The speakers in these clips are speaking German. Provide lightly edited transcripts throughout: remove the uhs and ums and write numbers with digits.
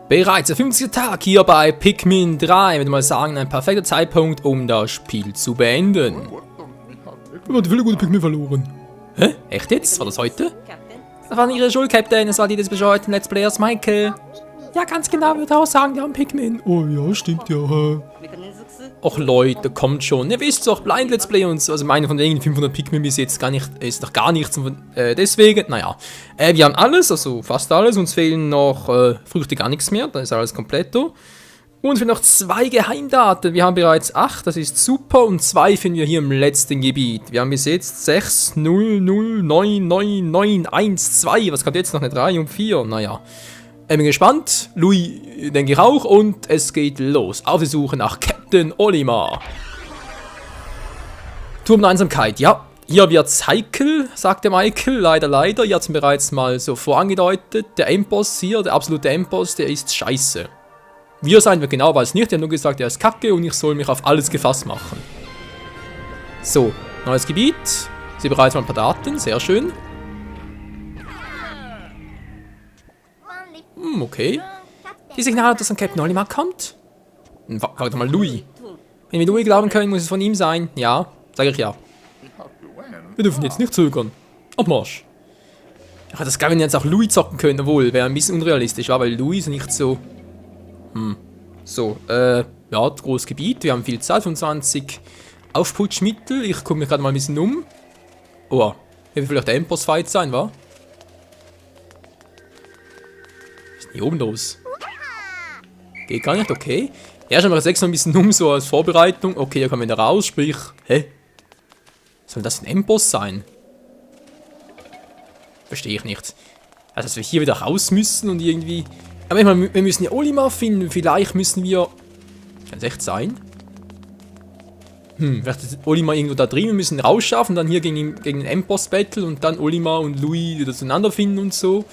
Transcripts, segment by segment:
Bereits der 50. Tag hier bei Pikmin 3, würde mal sagen, ein perfekter Zeitpunkt, um das Spiel zu beenden. Wir haben viele gute Pikmin verloren. Hä? Echt jetzt? War das heute? Das war nicht Ihre Schuld, Captain. Es war die des bescheuerten Let's Players Michael. Ja, ganz genau, ich würde auch sagen, wir haben Pikmin. Oh ja, stimmt ja. Och Leute, kommt schon. Ihr wisst doch, Blind Let's Play und so. Also meine von wegen 500 Pikmin bis jetzt gar nicht, ist doch gar nichts. Deswegen, naja. Wir haben alles, also fast alles. Uns fehlen noch Früchte gar nichts mehr. Dann ist alles kompletto. Und wir noch 2 Geheimdaten. Wir haben bereits 8, das ist super. Und 2 finden wir hier im letzten Gebiet. Wir haben bis jetzt 6, 0, 0, 9, 9, 9, 1, 2. Was kommt jetzt noch? Eine 3 und 4. Naja. Ich bin gespannt. Louis denke ich auch. Und es geht los. Auf die Suche nach Captain Olimar. Turm der Einsamkeit. Ja, hier wird's heikel, sagt der Michael. Leider, leider. Ihr habt es bereits mal so vorangedeutet. Der Endboss hier, der absolute Endboss, der ist scheiße. Wir sein wir genau, weiß nicht. Die haben nur gesagt, er ist kacke und ich soll mich auf alles gefasst machen. So, neues Gebiet. Sie bereits mal ein paar Daten. Sehr schön. Okay. Die Signale, dass ein Captain Olimar kommt? Frag doch mal Louis. Wenn wir Louis glauben können, muss es von ihm sein. Ja, sage ich ja. Wir dürfen jetzt nicht zögern. Auf Marsch. Ich hätte das geil, wenn wir jetzt auch Louis zocken können, obwohl, wäre ein bisschen unrealistisch, war, weil Louis ist nicht so... So, ja, großes Gebiet, wir haben viel Zeit, 25 Aufputschmittel, ich gucke mich gerade mal ein bisschen um. Oh, hier wird vielleicht der Endboss-Fight sein, wa? Was ist denn hier oben los? Geht gar nicht, okay. Ja, schon mal 6 noch ein bisschen um, so als Vorbereitung. Okay, hier kommen wir wieder raus, sprich, hä? Soll das ein Endboss sein? Verstehe ich nicht. Also, dass wir hier wieder raus müssen und irgendwie... Aber ich meine, wir müssen ja Olimar finden. Vielleicht müssen wir... Kann es echt sein? Vielleicht ist Olimar irgendwo da drin. Wir müssen rausschaffen, dann hier gegen den Endboss-Battle und dann Olimar und Louis wieder zueinander finden und so.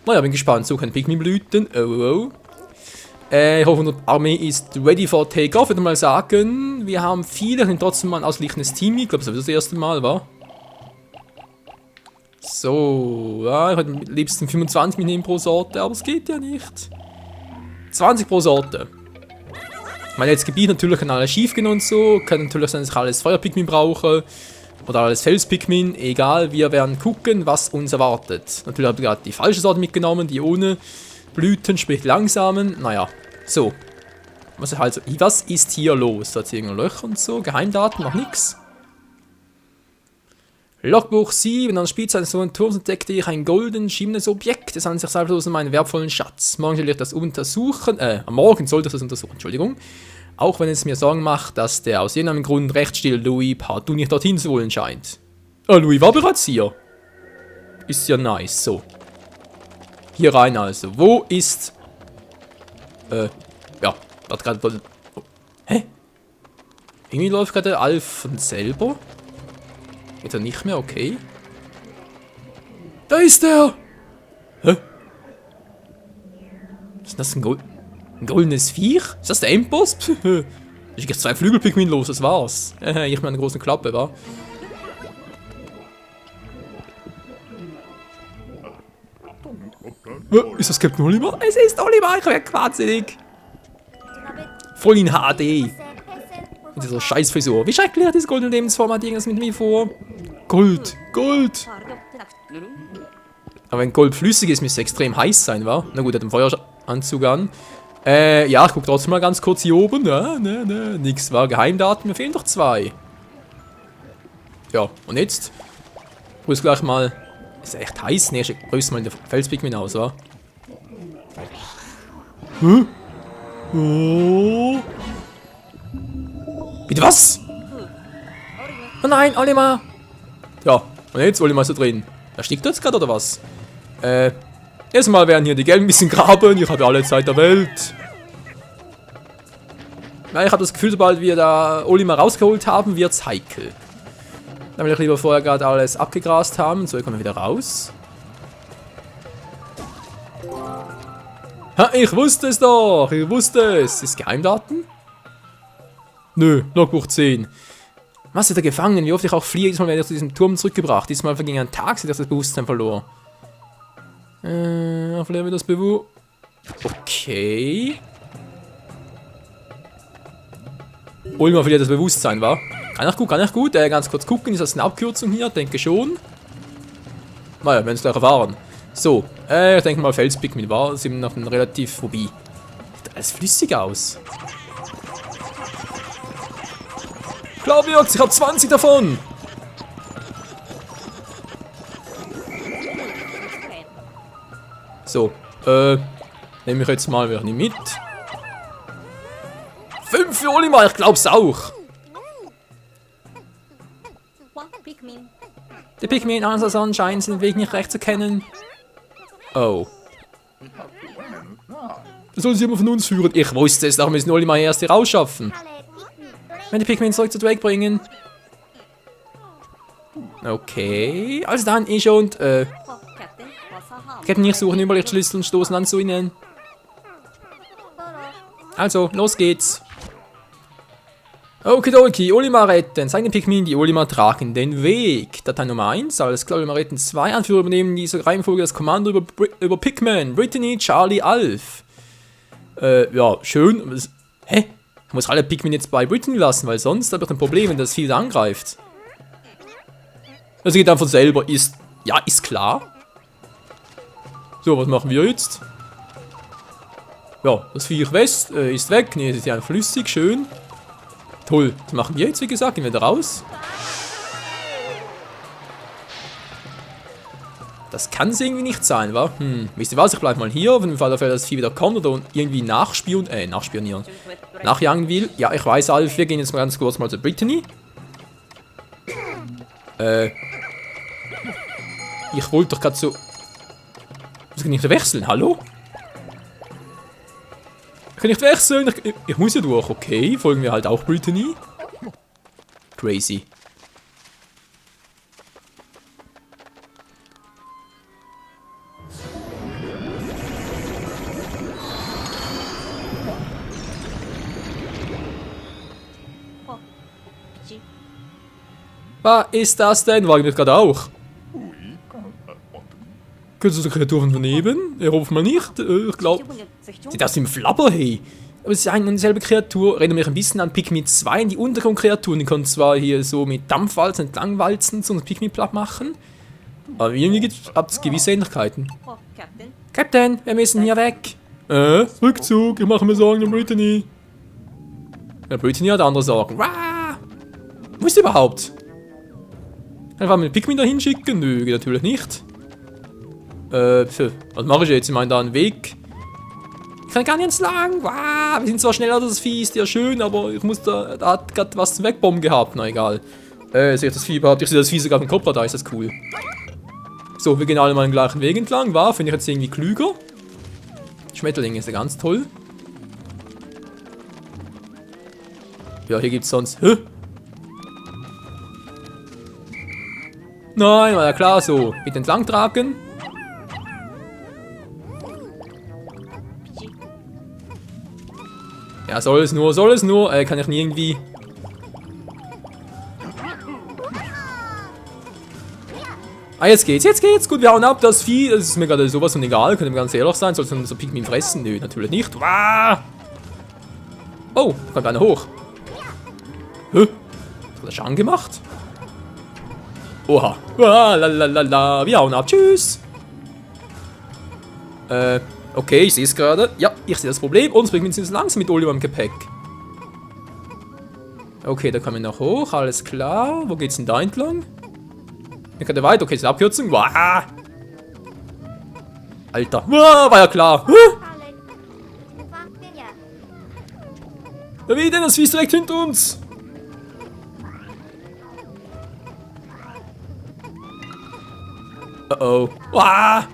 Naja, bin gespannt. So, keine Pikmin-Blüten. Oh. Ich hoffe, unsere Armee ist ready for Takeoff. Ich würde mal sagen, wir haben viele, sind trotzdem mal ein ausgleichendes Team. Ich glaube, das ist das erste Mal, wa? So, ja, ich hätte am liebsten 25 mitnehmen pro Sorte, aber es geht ja nicht. 20 pro Sorte. Ich meine, jetzt Gebiet natürlich kann alles schief gehen und so. Kann natürlich sein, dass ich alles Feuer-Pikmin brauche. Oder alles Fels-Pikmin. Egal, wir werden gucken, was uns erwartet. Natürlich habe ich gerade die falsche Sorte mitgenommen, die ohne Blüten, sprich langsamen. Naja, so. Was ist hier los? Da hat es irgendein Löcher und so. Geheimdaten, noch nichts. Logbuch 7, an der Spitze eines hohen Turms entdeckte ich ein golden schimmendes Objekt. Es handelt sich selbstlos um einen wertvollen Schatz. Morgen sollte ich das untersuchen, morgen sollte ich das untersuchen, Entschuldigung. Auch wenn es mir Sorgen macht, dass der aus irgendeinem Grund recht still Louis partout nicht dorthin zu wollen scheint. Louis war bereits hier. Ist ja nice, so. Hier rein also. Wo ist... ja, dort gerade... Oh. Hä? Irgendwie läuft gerade Alf von selber. Geht er nicht mehr? Okay. Da ist er! Hä? Was ist das? Ein goldenes Viech? Ist das der Endboss? Ich gehe 2 Flügelpigmin los, das war's. Ich mit einer großen Klappe, wa? Ist das Captain Olimar? Es ist Olimar, ich werde wahnsinnig. Voll in HD. Mit dieser Scheißfrisur. Wie schrecklich hat dieses goldene Lebensformat irgendwas mit mir vor? Gold, Gold. Aber wenn Gold flüssig ist, müsste es extrem heiß sein, wa? Na gut, er hat einen Feueranzug an. Ja, ich gucke trotzdem mal ganz kurz hier oben. Nix, war Geheimdaten, mir fehlen doch 2. Ja, und jetzt? Ich muss gleich mal... Ist echt heiß? Ne, ich grüße mal in der Felspigmin aus, wa? Hä? Oh. Bitte was? Oh nein, Olimar! Ja, und jetzt Olimar ist da drin. Erstickt jetzt gerade oder was? Erstmal werden hier die Gelben ein bisschen graben. Ich habe alle Zeit der Welt. Ja, ich habe das Gefühl, sobald wir da Olimar rausgeholt haben, wird's heikel. Dann will ich lieber vorher gerade alles abgegrast haben. So, hier kommen wir wieder raus. Ha, ich wusste es doch! Ich wusste es! Ist Geheimdaten? Nö, Logbuch 10. Was ist da gefangen? Wie oft ich auch fliehe, diesmal werde ich zu diesem Turm zurückgebracht. Diesmal verging ein Tag, seit ich das Bewusstsein verlor. Verlieren wir das Bewusstsein. Okay. Olimar verliert das Bewusstsein, wa? Kann ich gut, kann ich gut. Ganz kurz gucken, ist das eine Abkürzung hier? Denke schon. Naja, wir werden es gleich erfahren. So, ich denke mal Felspigmin war, sind noch relativ vorbei. Sieht alles flüssig aus. Klar wirkt's, ich habe 20 davon. So, nehme ich jetzt mal wieder nicht mit. 5 für Olimar, ich glaub's auch. Die Pikmin also anscheinend sind den Weg nicht recht zu kennen. Oh. Das soll sie immer von uns führen. Ich wusste es, darum müssen Olimar erst hier rausschaffen. Wenn die Pikmin zurück zu Drake bringen. Okay, also dann ich und Captain, ich suchen Überlebensschlüssel und stoßen an zu ihnen. Also, los geht's. Okidoki, Olimar retten. Seine Pikmin, die Olimar tragen den Weg. Datei Nummer 1, alles klar, Olimar retten 2. Anführer übernehmen diese Reihenfolge das Kommando über Pikmin. Brittany, Charlie, Alf. Ja, schön. Hä? Ich muss alle Pikmin jetzt bei Brittany lassen, weil sonst habe ich ein Problem, wenn das Vieh angreift. Das geht dann von selber, ist klar. So, was machen wir jetzt? Ja, das Viech ist weg. Ne, es ist ja flüssig, schön. Toll. Was machen wir jetzt, wie gesagt? Gehen wir da raus? Das kann es irgendwie nicht sein, wa? Wisst ihr was? Ich bleib mal hier, wenn im Fall dafür das Vieh wieder kommt oder irgendwie nachspionieren. Nachjagen will. Ja, ich weiß, Alf, wir gehen jetzt mal ganz kurz mal zu Brittany. Ich wollte doch gerade so... Muss ich nicht wechseln? Hallo? Ich kann nicht wechseln. Ich muss ja durch. Okay, folgen wir halt auch Brittany. Crazy. Was ist das denn? Wagen wir gerade auch? Können Sie die Kreaturen daneben? Ich hoffe mal nicht. Ich glaube... Sieht aus wie ein Flabber, hey. Aber es ist eine und dieselbe Kreatur. Erinnert mich ein bisschen an Pikmin 2, die Untergrundkreaturen. Die können zwar hier so mit Dampfwalzen entlangwalzen, so ein Pikmin platt machen. Aber irgendwie gibt es gewisse Ähnlichkeiten. Captain, wir müssen hier weg. Rückzug. Ich mache mir Sorgen um Brittany. Ja, Brittany hat andere Sorgen. Wah! Wo ist die überhaupt? Einfach mit Pikmin dahin schicken? Nö, geht natürlich nicht. Was mache ich jetzt? Ich meine, da einen Weg. Ich kann gar nicht entlang. Wow, wir sind zwar schneller, das Vieh ist ja schön, aber ich muss da hat gerade was zum Wegbomben gehabt. Na egal. Sehe ich das Vieh überhaupt? Ich sehe das Vieh sogar auf dem Kopf, da ist das cool. So, wir gehen alle mal den gleichen Weg entlang. War, finde ich jetzt irgendwie klüger. Schmetterling ist ja ganz toll. Ja, hier gibt's sonst. Hä? Nein, war ja klar so. Mit entlang tragen. Ja, soll es nur. Kann ich nie irgendwie... Ah, jetzt geht's. Gut, wir hauen ab, das Vieh. Das ist mir gerade sowas von egal. Könnte mir ganz ehrlich sein. Soll es so Pikmin fressen? Nö, natürlich nicht. Wah! Oh, da kommt einer hoch. Hä? Was hat er schon gemacht? Oha. Lalalala. Wir hauen ab. Tschüss. Okay, ich sehe es gerade. Ja, ich sehe das Problem. Uns bringen wir uns langsam mit Olimar im Gepäck. Okay, da kommen wir noch hoch. Alles klar. Wo geht's denn da entlang? Hier kann der weiter. Okay, das ist eine Abkürzung. Wow. Alter. Wow, war ja klar. Ja, wie denn? Das Vieh ist direkt hinter uns. Oh. Wow.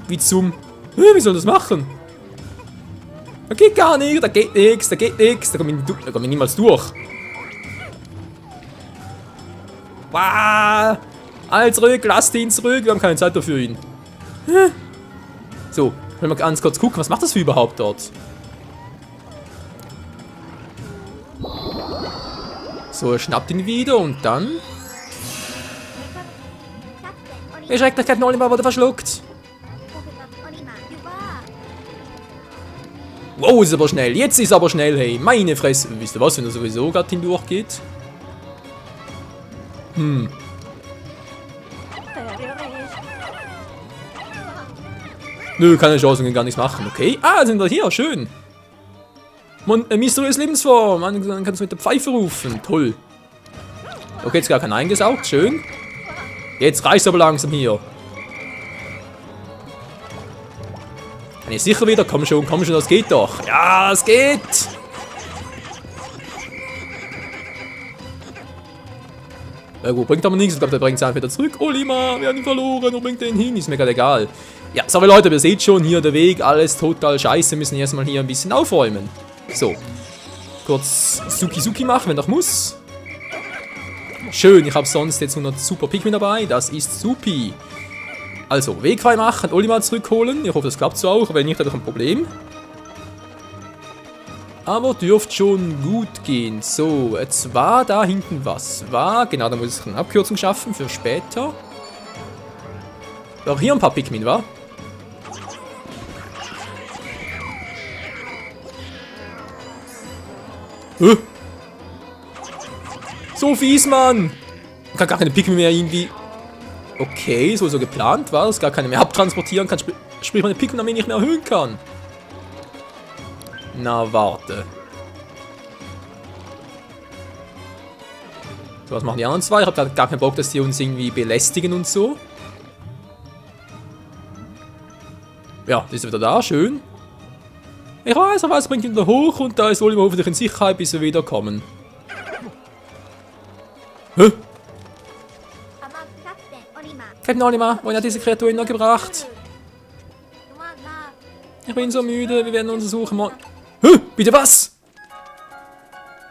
Wie zum... Wie soll das machen? Da geht gar nicht, da geht nichts, da kommen wir niemals durch. Wow. Alle zurück, lasst ihn zurück, wir haben keine Zeit dafür ihn. So, wenn wir ganz kurz gucken, was macht das für überhaupt dort? So, er schnappt ihn wieder und dann... Erschreckt, der Captain Olimar wurde verschluckt. Wow, ist aber schnell. Jetzt ist aber schnell, hey. Meine Fresse. Wisst ihr was, wenn er sowieso gerade hindurchgeht? Nö, keine Chance, kann gar nichts machen. Okay. Ah, sind wir hier. Schön. Mysteriöse Lebensform. Man kann es mit der Pfeife rufen. Toll. Okay, jetzt gar kein eingesaugt. Schön. Jetzt reißt aber langsam hier. Kann ich sicher wieder? Komm schon, das geht doch. Ja, es geht. Ja gut, bringt aber nichts. Ich glaube, der bringt es einfach wieder zurück. Olimar, wir haben ihn verloren. Wo bringt den hin? Ist mir gerade egal. Ja, sorry Leute, ihr seht schon, hier der Weg, alles total scheiße. Wir müssen erstmal hier ein bisschen aufräumen. So. Kurz Suki machen, wenn doch muss. Schön, ich habe sonst jetzt 100 super Pikmin dabei. Das ist supi. Also, Weg frei machen, Olimar zurückholen. Ich hoffe, das klappt so auch. Wenn nicht, hat er ein Problem. Aber dürfte schon gut gehen. So, jetzt war da hinten was. Genau, da muss ich eine Abkürzung schaffen für später. Auch hier ein paar Pikmin, wa? So fies, Mann! Man kann gar keine Pikmin mehr irgendwie... Okay, so geplant war das. Gar keine mehr abtransportieren kann, sprich meine Pikmin-Armee nicht mehr erhöhen kann. Na, warte. So, was machen die anderen zwei? Ich habe gar keinen Bock, dass die uns irgendwie belästigen und so. Ja, die ist wieder da, schön. Ich weiß, bringt ihn da hoch und da ist Olimar hoffentlich in Sicherheit, bis wir wiederkommen. Hä? Captain Olimar, wohin hat diese Kreatur ihn noch gebracht? Ich bin so müde, wir werden unsere Suche morgen... Hä? Bitte was?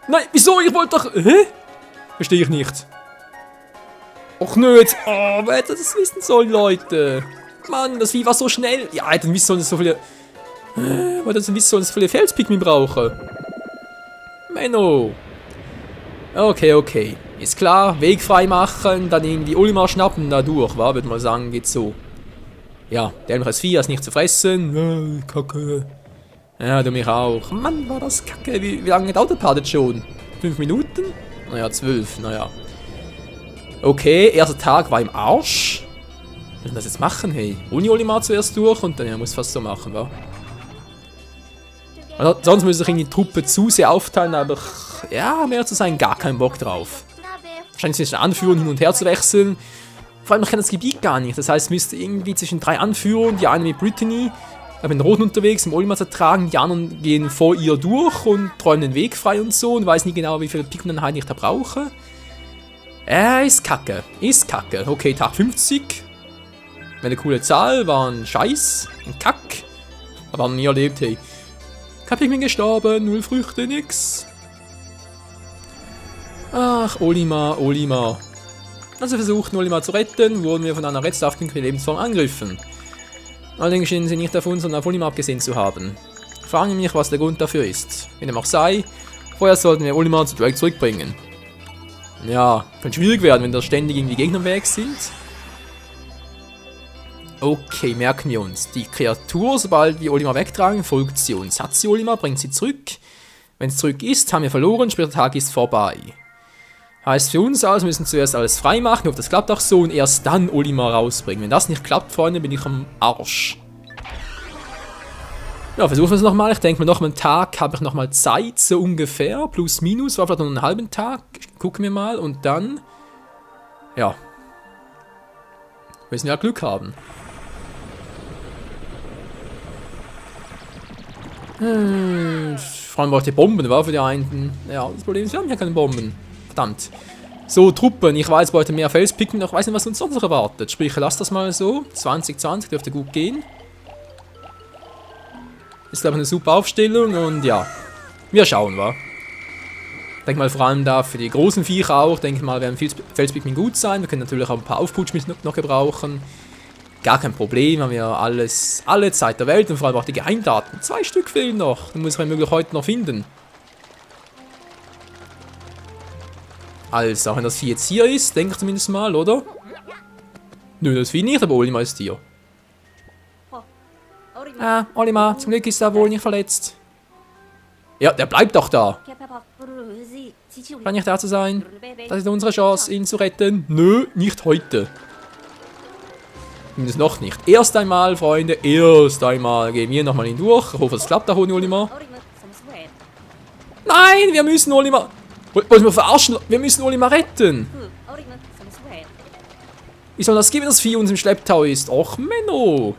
Nein, wieso? Ich wollte doch... Hä? Verstehe ich nicht. Och nicht. Oh, wer hätte das wissen sollen, Leute? Mann, das Vieh war so schnell. Ja, hätten wissen sollen, dass so viele... Wer hätte wissen sollen, dass so viele Felspikmin brauche? Menno. Okay. Ist klar, Weg frei machen, dann irgendwie Olimar schnappen, da durch, wa? Würde mal sagen, geht so. Ja, der hat Vieh ist nicht zu fressen. Kacke. Ja, du mich auch. Mann, war das kacke. Wie lange dauert der Part jetzt schon? 5 Minuten? Naja, 12, naja. Okay, erster Tag war im Arsch. Was soll das jetzt machen, hey? Ohne Olimar zuerst durch und dann ja, muss fast so machen, wa? Also, sonst müsste ich in die Truppe zu sehr aufteilen, aber ja, mehr zu sein, gar keinen Bock drauf. Wahrscheinlich zwischen Anführern hin und her zu wechseln. Vor allem, ich kenne das Gebiet gar nicht. Das heißt, ich müsste irgendwie zwischen 3 Anführern, die eine mit Brittany, ich bin Roten unterwegs, im Olimar zu tragen, die anderen gehen vor ihr durch und träumen den Weg frei und so und weiß nicht genau, wie viele Pikmin ich da brauche. Ist kacke. Okay, Tag 50. Wäre eine coole Zahl, war ein Scheiß, ein Kack. Aber haben nie erlebt, hey. Kein Pikmin gestorben, 0 Früchte, nix. Ach, Olimar. Als wir versuchten, Olimar zu retten, wurden wir von einer rätselhaften Lebensform angegriffen. Allerdings scheinen sie nicht auf uns, sondern auf Olimar abgesehen zu haben. Ich frage mich, was der Grund dafür ist. Wie dem auch sei, vorher sollten wir Olimar zu Drake zurückbringen. Ja, könnte schwierig werden, wenn da ständig irgendwie Gegner im Weg sind. Okay, merken wir uns. Die Kreatur, sobald wir Olimar wegtragen, folgt sie uns. Hat sie Olimar, bringt sie zurück. Wenn es zurück ist, haben wir verloren, sprich der Tag ist vorbei. Heißt für uns also, wir müssen zuerst alles freimachen, ich hoffe, das klappt auch so, und erst dann Olimar rausbringen. Wenn das nicht klappt, Freunde, bin ich am Arsch. Ja, versuchen wir es nochmal. Ich denke mal, noch einen Tag habe ich nochmal Zeit, so ungefähr. Plus, minus, war vielleicht noch einen halben Tag. Gucken wir mal, und dann... Ja. Müssen wir ja Glück haben. Vor allem braucht ihr Bomben, war für die einen. Ja, das Problem ist, wir haben ja keine Bomben. Verdammt. So, Truppen. Ich weiß, heute mehr Felspikmin, ich weiß nicht, was uns sonst noch erwartet. Sprich, lass das mal so. 2020 dürfte gut gehen. Ist, glaube ich, eine super Aufstellung und ja. Wir schauen, wa? Ich denke mal, vor allem da für die großen Viecher auch, denke ich mal, werden Felspikmin gut sein. Wir können natürlich auch ein paar Aufputschmittel noch gebrauchen. Gar kein Problem, haben wir alles, alle Zeit der Welt und vor allem auch die Geheimdaten. 2 Stück fehlen noch. Die muss ich möglich heute noch finden. Also, auch wenn das Vieh jetzt hier ist, denke ich zumindest mal, oder? Nö, das Vieh nicht, aber Olimar ist hier. Ah, Olimar, zum Glück ist er wohl nicht verletzt. Ja, der bleibt doch da. Kann nicht da zu sein? Das ist unsere Chance, ihn zu retten. Nö, nicht heute. Zumindest noch nicht. Erst einmal, Freunde, erst einmal gehen wir nochmal hindurch. Ich hoffe, es klappt da, Olimar. Nein, wir müssen Olimar... Wollen wir verarschen? Wir müssen Olimar retten. Wie soll das gehen, wenn das Vieh uns im Schlepptau ist? Och, Menno.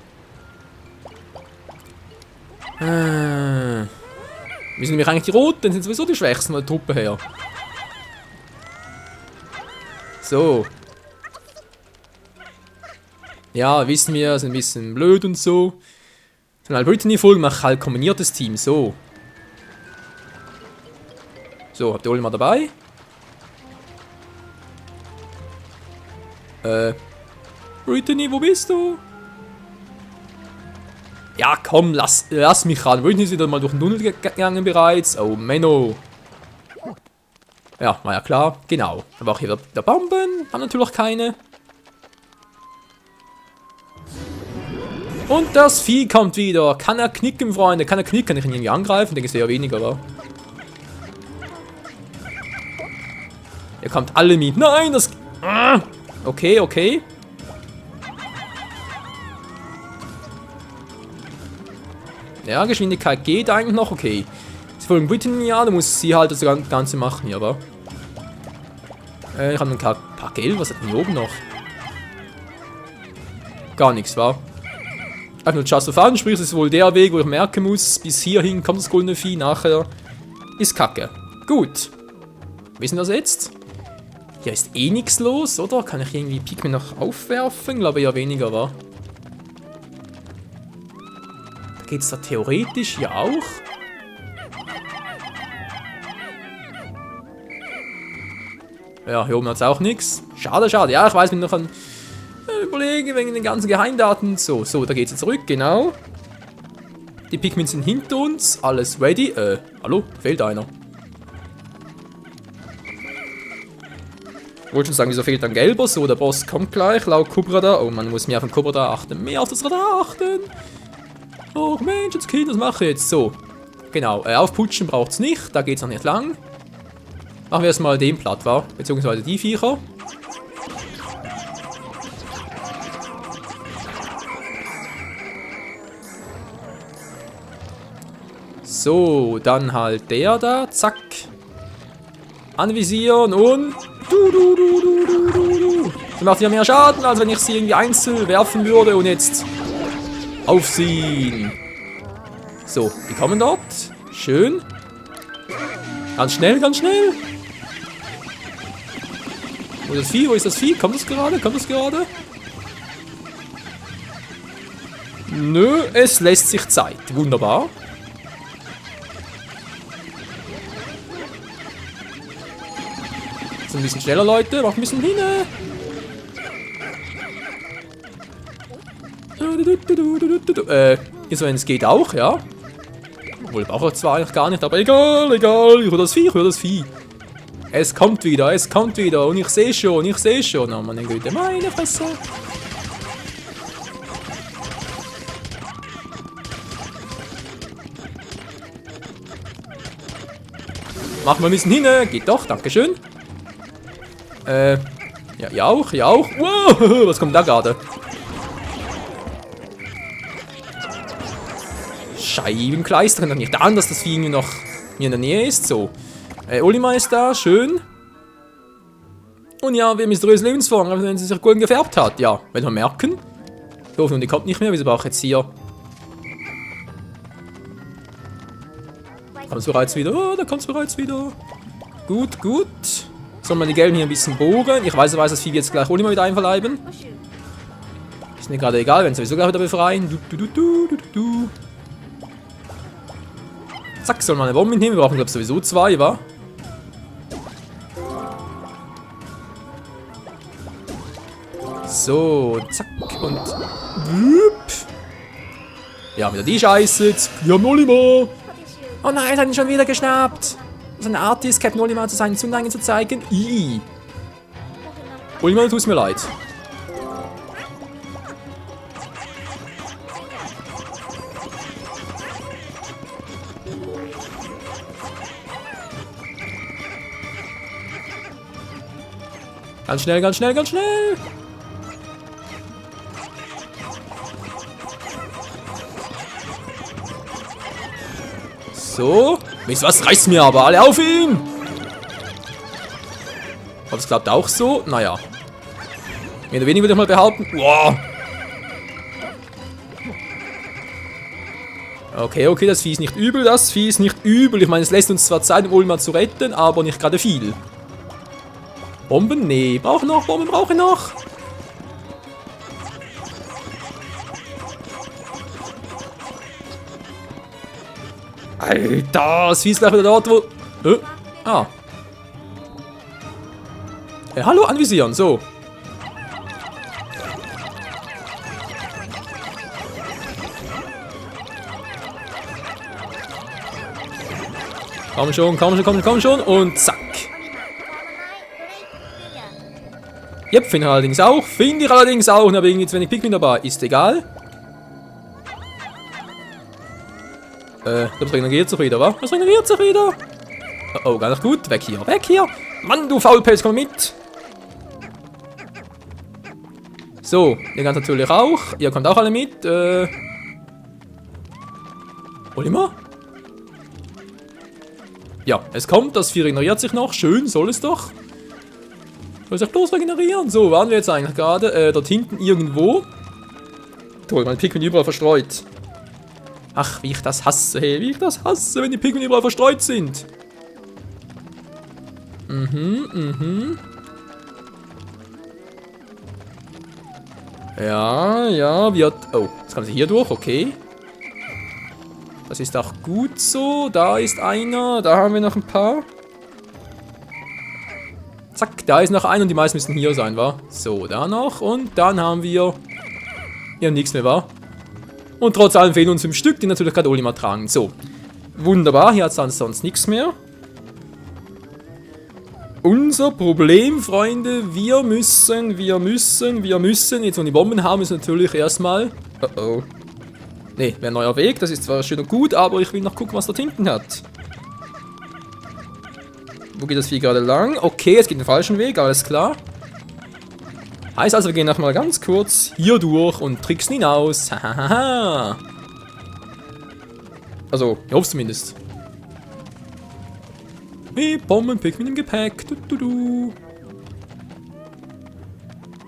Wir sind nämlich eigentlich die Roten, dann sind sowieso die Schwächsten von der Truppe her. So. Ja, wissen wir, sind ein bisschen blöd und so. Von der Brittany-Folge mache ich halt kombiniertes Team, so. So, habt ihr alle mal dabei? Brittany, wo bist du? Ja, komm, lass mich ran. Brittany ist wieder mal durch den Tunnel gegangen bereits. Oh, Menno. Ja, war ja klar. Genau. Aber auch hier der Bomben. Haben natürlich keine. Und das Vieh kommt wieder. Kann er knicken, Freunde? Kann er knicken? Kann ich ihn irgendwie angreifen? Denke ich eher weniger, aber. Er kommt alle mit. Nein, das... Okay, okay. Ja, Geschwindigkeit geht eigentlich noch. Okay. Sie folgen Brittany, ja, da muss sie halt das Ganze machen hier, aber. Ich habe ein paar Geld. Was hat denn hier oben noch? Gar nichts, wa? Einfach nur Just for Fun, sprich, es ist wohl der Weg, wo ich merken muss, bis hierhin kommt das goldene Vieh, nachher ist Kacke. Gut. Wissen wir das jetzt? Hier ist eh nichts los, oder? Kann ich irgendwie Pikmin noch aufwerfen? Glaube ja weniger, wa? Da geht's da theoretisch ja auch. Ja, hier oben hat's auch nichts. Schade, schade. Ja, ich weiß, bin noch an überlegen wegen den ganzen Geheimdaten. So, da geht's jetzt zurück, genau. Die Pikmin sind hinter uns. Alles ready. Hallo? Fehlt einer. Ich wollte schon sagen, wieso fehlt ein gelber? So, der Boss kommt gleich, laut Kubradar. Oh, man muss mehr auf den Kubradar achten. Mehr auf das Radar achten. Oh, Mensch, jetzt Kind, das mache ich jetzt. So, genau. Aufputschen braucht es nicht. Da geht es noch nicht lang. Machen wir erstmal den platt, wa? Beziehungsweise die Viecher. So, dann halt der da. Zack. Anvisieren und... Sie macht ja mehr Schaden, als wenn ich sie irgendwie einzeln werfen würde und jetzt aufziehen. So, die kommen dort. Schön. Ganz schnell, ganz schnell. Wo ist das Vieh? Wo ist das Vieh? Kommt es gerade? Kommt es gerade? Nö, es lässt sich Zeit. Wunderbar. Ein bisschen schneller, Leute. Noch ein bisschen hin. Hier so, wenn es geht auch, ja. Obwohl, brauche ich zwar eigentlich gar nicht, aber egal, egal. Ich höre das Vieh, ich höre das Vieh. Es kommt wieder, es kommt wieder. Und ich sehe schon, ich sehe schon. Oh, meine Güte, meine Fresse. Machen wir ein bisschen hin. Geht doch, dankeschön. Ja, ihr auch, ihr auch. Wow, was kommt da gerade? Scheibenkleister, kann doch nicht an, dass das Vieh noch hier in der Nähe ist. So. Olimar ist da, schön. Und ja, wir mysteriös Lebensform, wenn sie sich gut gefärbt hat. Ja, werden wir merken. Ich hoffe, die kommt nicht mehr, wieso brauche ich jetzt hier? Kommt es bereits wieder? Oh, da kommt es bereits wieder. Gut, gut. Sollen wir die Gelben hier ein bisschen bohren? Ich weiß, das Vieh wird jetzt gleich Olimar wieder einverleiben. Ist mir gerade egal, wenn sie sowieso gleich wieder befreien. Zack, soll man eine Bombe nehmen? Wir brauchen, glaube ich, sowieso zwei, wa? So, zack und... Ja, wieder die Scheiße. Jetzt. Wir haben Olimar. Oh nein, es hat ihn schon wieder geschnappt. So eine Art ist, Captain Olimar zu seinen Zuneigen zu zeigen. Ii. Olimar, tut mir leid. Ganz schnell, ganz schnell, ganz schnell. So. Wisst ihr was? Reißt mir aber alle auf ihn. Aber das klappt auch so. Naja. Mehr oder weniger würde ich mal behaupten. Wow. Okay, okay, das Vieh ist nicht übel, das Vieh ist nicht übel. Ich meine, es lässt uns zwar Zeit, um Ultima zu retten, aber nicht gerade viel. Bomben? Nee, brauche noch, Bomben brauche ich noch. Alter, das Vieh ist gleich wieder dort, wo... Ah. Hallo, anvisieren, so. Komm schon, komm schon, komm schon, komm schon. Und zack. Yep, finde ich allerdings auch. Finde ich allerdings auch. Und habe irgendwie zu wenig Pikmin dabei. Ist egal. Das regeneriert sich wieder, wa? Das regeneriert sich wieder. Oh, gar nicht gut. Weg hier, weg hier. Mann, du Faulpelz, komm mit. So, ihr kommt natürlich auch. Ihr kommt auch alle mit. Ultima? Ja, es kommt, das Vieh regeneriert sich noch. Schön, soll es doch. Soll sich bloß regenerieren. So, waren wir jetzt eigentlich gerade? Dort hinten irgendwo. Toll, meine Pikmin überall verstreut. Ach, wie ich das hasse, hey. Wie ich das hasse, wenn die Pikmin überall verstreut sind. Ja, ja, wir... Oh, jetzt kann sie hier durch, okay. Das ist auch gut so. Da ist einer. Da haben wir noch ein paar. Zack, da ist noch einer und die meisten müssen hier sein, wa? So, da noch. Und dann haben wir... Hier nichts mehr, wa? Und trotz allem fehlen uns 5 Stück, die natürlich gerade Ultima tragen. So. Wunderbar, hier hat es sonst nichts mehr. Unser Problem, Freunde, wir müssen, jetzt wo die Bomben haben, ist natürlich erstmal... Oh. Ne, wäre ein neuer Weg, das ist zwar schön und gut, aber ich will noch gucken, was dort hinten hat. Wo geht das Vieh gerade lang? Okay, es geht den falschen Weg, alles klar. Heißt also, wir gehen nochmal ganz kurz hier durch und tricksen ihn aus. Hahaha. Also, ich hoffe zumindest. Wie Bomben-Pikmin im Gepäck.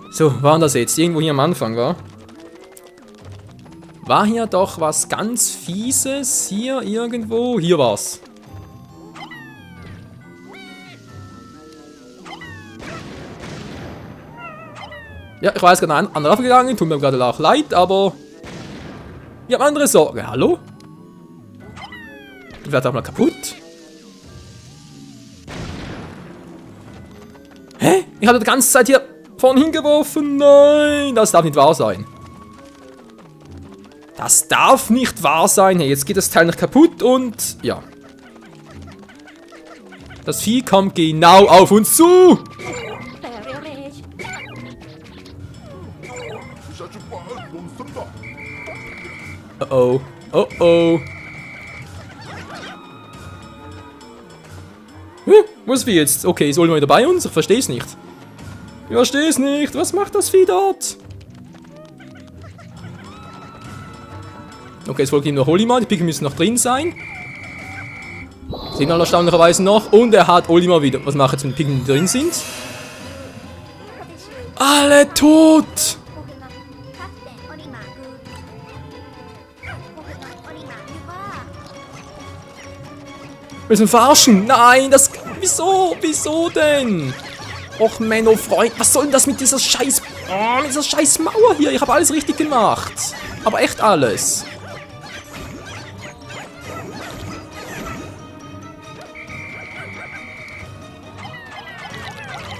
So, waren das jetzt? Irgendwo hier am Anfang, war? War hier doch was ganz Fieses? Hier irgendwo? Hier war's. Ja, ich weiß gerade an der Waffe gegangen, tut mir gerade auch leid, aber... Ich habe andere Sorge. Hallo? Ich werde auch mal kaputt. Hä? Ich hatte die ganze Zeit hier vorne hingeworfen. Nein, das darf nicht wahr sein. Das darf nicht wahr sein. Hey, jetzt geht das Teil noch kaputt und... Ja. Das Vieh kommt genau auf uns zu. Oh oh. Oh oh. Wo ist Vieh jetzt? Okay, ist Ultima wieder bei uns? Ich verstehe es nicht. Ich verstehe es nicht. Was macht das Vieh dort? Okay, es folgt ihm noch Ultima. Die Pikmin müssen noch drin sein. Sind alle erstaunlicherweise noch. Und er hat Ultima wieder. Was macht jetzt, wenn die Pikmin drin sind? Alle tot! Wir müssen verarschen. Nein, das... Wieso? Wieso denn? Och, Menno, Freund. Was soll denn das mit dieser Scheiß... Oh, mit dieser Scheiß Mauer hier? Ich habe alles richtig gemacht. Aber echt alles.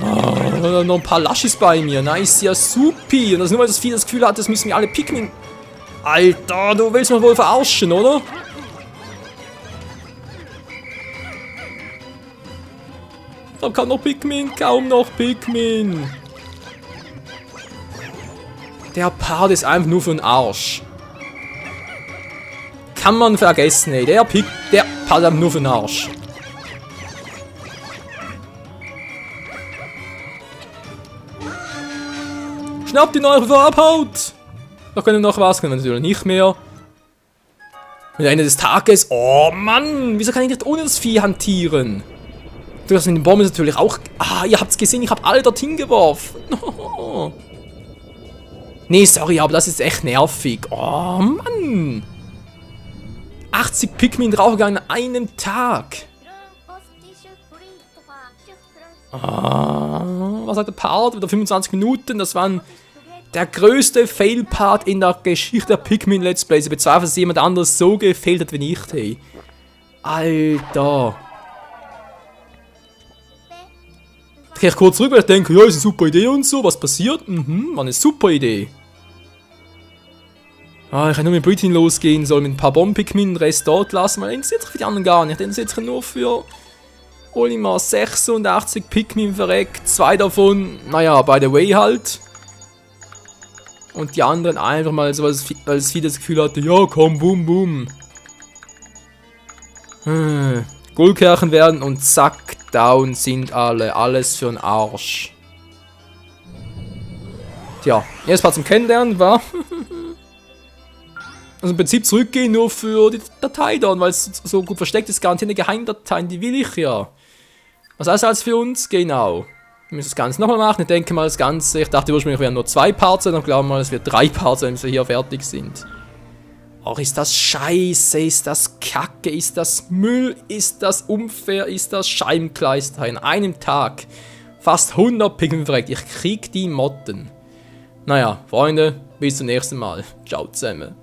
Oh, noch ein paar Laschis bei mir. Nice, ja, supi. Und das nur, weil das Vieh das Gefühl hat, das müssen wir alle Pikmin... Alter, du willst mich wohl verarschen, oder? Da kann noch Pikmin, kaum noch Pikmin. Der Part ist einfach nur für den Arsch. Kann man vergessen, ey. Der Part ist einfach nur für den Arsch. Schnappt ihn euch, bevor er abhaut! Da können wir noch was, können wir natürlich nicht mehr. Mit Ende des Tages. Oh Mann, wieso kann ich nicht ohne das Vieh hantieren? Das mit dem Baum ist natürlich auch... Ah, ihr habt's gesehen, ich habe alle dorthin geworfen. Oh. Nee, sorry, aber das ist echt nervig. Oh Mann. 80 Pikmin draufgegangen an einem Tag. Ah, was sagt der Part? Wieder 25 Minuten, das waren der größte Fail-Part in der Geschichte der Pikmin Let's Plays. Ich bezweifle, dass jemand anderes so gefailt hat wie ich. Hey. Alter. Da gehe ich kurz zurück, weil ich denke, ja, ist eine super Idee und so. Was passiert? War eine super Idee. Ah, ich kann nur mit Britin losgehen, soll mit ein paar Bomben-Pikmin den Rest dort lassen, weil interessiert sich für die anderen gar nicht. Interessiert sich nur für Olimar 86 Pikmin verreckt. 2 davon, naja, by the way halt. Und die anderen einfach mal so, weil das Vieh das Gefühl hatte, ja komm, boom, boom. Goldkerchen werden und zack, down sind alle. Alles für den Arsch. Tja, jetzt mal zum Kennenlernen, war. Also im Prinzip zurückgehen nur für die Datei da, weil es so gut versteckt ist, garantiert eine Geheimdatei, die will ich ja. Was heißt das für uns? Genau. Wir müssen das Ganze nochmal machen. Ich denke mal das Ganze, ich dachte ursprünglich, wir werden nur 2 Parts sein, dann glauben wir mal, es wird 3 Parts sein, bis wir hier fertig sind. Och, ist das scheiße, ist das Kacke, ist das Müll, ist das unfair, ist das Scheibenkleister in einem Tag. Fast 100 Pikmin verreckt, ich krieg die Motten. Naja, Freunde, bis zum nächsten Mal. Ciao zusammen.